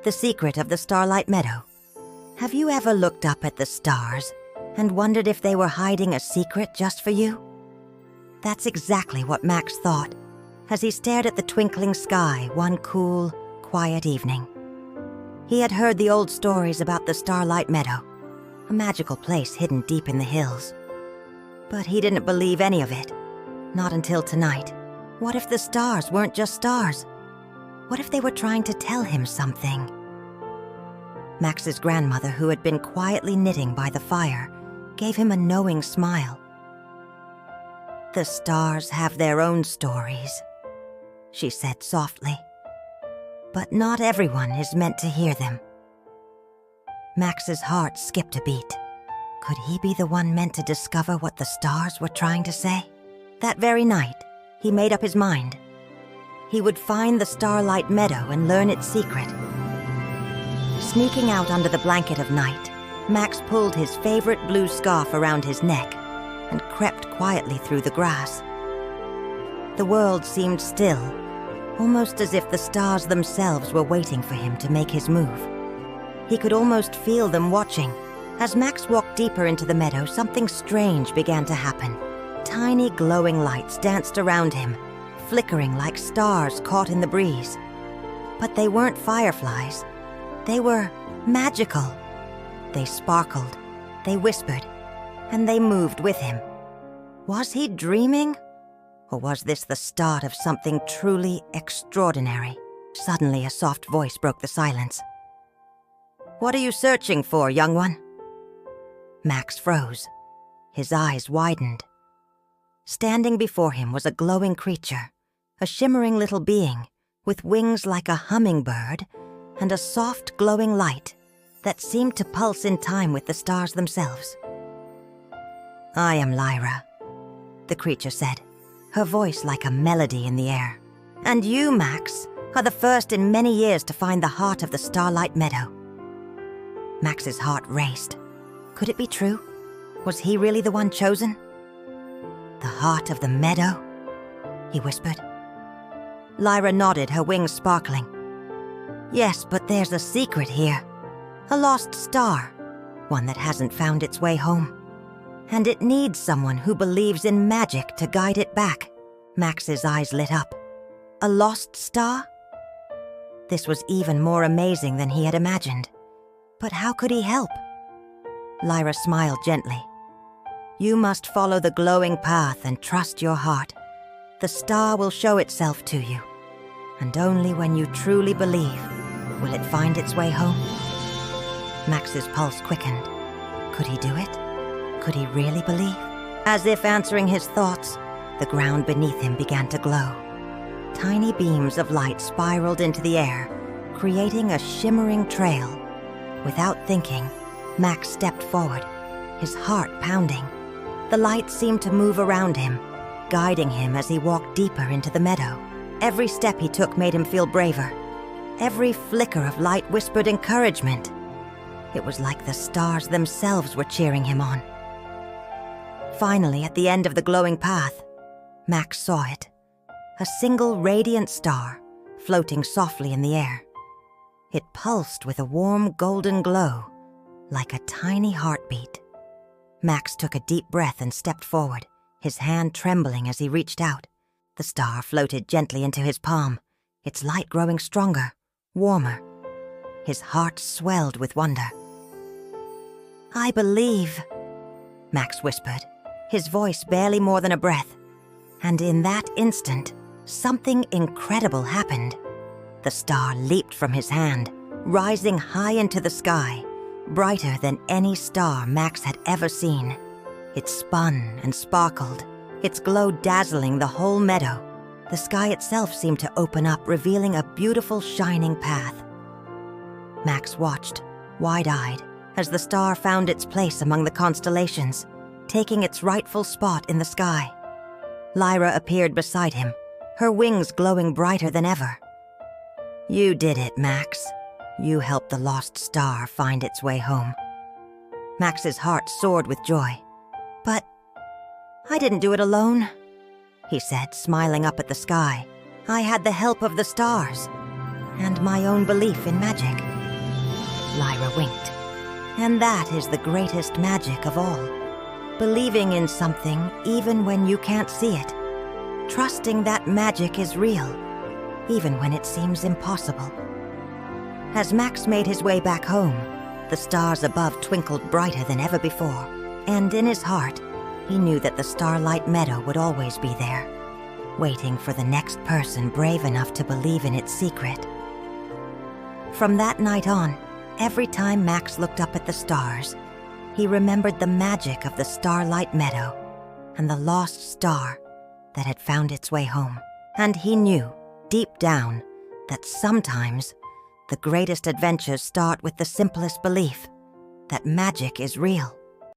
The secret of the Starlight Meadow. Have you ever looked up at the stars and wondered if they were hiding a secret just for you? That's exactly what Max thought as he stared at the twinkling sky one cool, quiet evening. He had heard the old stories about the Starlight Meadow, a magical place hidden deep in the hills. But he didn't believe any of it, not until tonight. What if the stars weren't just stars? What if they were trying to tell him something? Max's grandmother, who had been quietly knitting by the fire, gave him a knowing smile. "The stars have their own stories," she said softly. "But not everyone is meant to hear them." Max's heart skipped a beat. Could he be the one meant to discover what the stars were trying to say? That very night, he made up his mind. He would find the Starlight Meadow and learn its secret. Sneaking out under the blanket of night, Max pulled his favorite blue scarf around his neck and crept quietly through the grass. The world seemed still, almost as if the stars themselves were waiting for him to make his move. He could almost feel them watching. As Max walked deeper into the meadow, something strange began to happen. Tiny glowing lights danced around him, flickering like stars caught in the breeze. But they weren't fireflies. They were magical. They sparkled, they whispered, and they moved with him. Was he dreaming? Or was this the start of something truly extraordinary? Suddenly, a soft voice broke the silence. "What are you searching for, young one?" Max froze. His eyes widened. Standing before him was a glowing creature, a shimmering little being with wings like a hummingbird and a soft glowing light that seemed to pulse in time with the stars themselves. "I am Lyra," the creature said, her voice like a melody in the air. "And you, Max, are the first in many years to find the heart of the Starlight Meadow." Max's heart raced. Could it be true? Was he really the one chosen? "The heart of the meadow?" he whispered. Lyra nodded, her wings sparkling. "Yes, but there's a secret here. A lost star, one that hasn't found its way home. And it needs someone who believes in magic to guide it back." Max's eyes lit up. A lost star? This was even more amazing than he had imagined. But how could he help? Lyra smiled gently. "You must follow the glowing path and trust your heart. The star will show itself to you, and only when you truly believe will it find its way home." Max's pulse quickened. Could he do it? Could he really believe? As if answering his thoughts, the ground beneath him began to glow. Tiny beams of light spiraled into the air, creating a shimmering trail. Without thinking, Max stepped forward, his heart pounding. The light seemed to move around him, guiding him as he walked deeper into the meadow. Every step he took made him feel braver. Every flicker of light whispered encouragement. It was like the stars themselves were cheering him on. Finally, at the end of the glowing path, Max saw it. A single radiant star, floating softly in the air. It pulsed with a warm golden glow, like a tiny heartbeat. Max took a deep breath and stepped forward, his hand trembling as he reached out. The star floated gently into his palm, its light growing stronger, warmer. His heart swelled with wonder. "I believe," Max whispered, his voice barely more than a breath. And in that instant, something incredible happened. The star leaped from his hand, rising high into the sky, brighter than any star Max had ever seen. It spun and sparkled, its glow dazzling the whole meadow. The sky itself seemed to open up, revealing a beautiful shining path. Max watched, wide-eyed, as the star found its place among the constellations, taking its rightful spot in the sky. Lyra appeared beside him, her wings glowing brighter than ever. "You did it, Max. You helped the lost star find its way home." Max's heart soared with joy. "But I didn't do it alone," he said, smiling up at the sky. "I had the help of the stars." and my own belief in magic. Lyra winked. And that is the greatest magic of all. Believing in something even when you can't see it. Trusting that magic is real, even when it seems impossible. As Max made his way back home, the stars above twinkled brighter than ever before, and in his heart, he knew that the Starlight Meadow would always be there, waiting for the next person brave enough to believe in its secret. From that night on, every time Max looked up at the stars, he remembered the magic of the Starlight Meadow and the lost star that had found its way home. And he knew, deep down, that sometimes the greatest adventures start with the simplest belief that magic is real.